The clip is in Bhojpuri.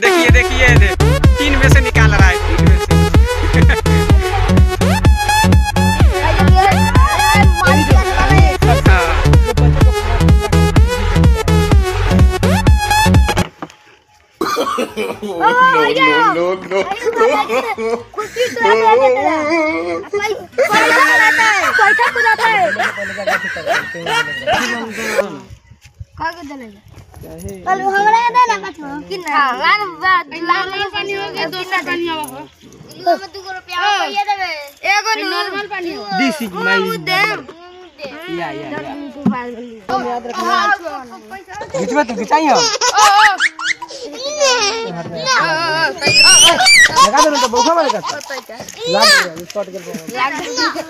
देखिए देखिए 3 में से निकाल रहा है 3 में से। कल हमरा दे ना कछो किना लाल पानी हो गया दूसरा पानी हो इलो में 2 रुपया पैसा देबे एगो नॉर्मल पानी हो दिस इज माय या बीच में तो खिंचाइयो लगा दे तो बौखा वाले का लाग शॉट कर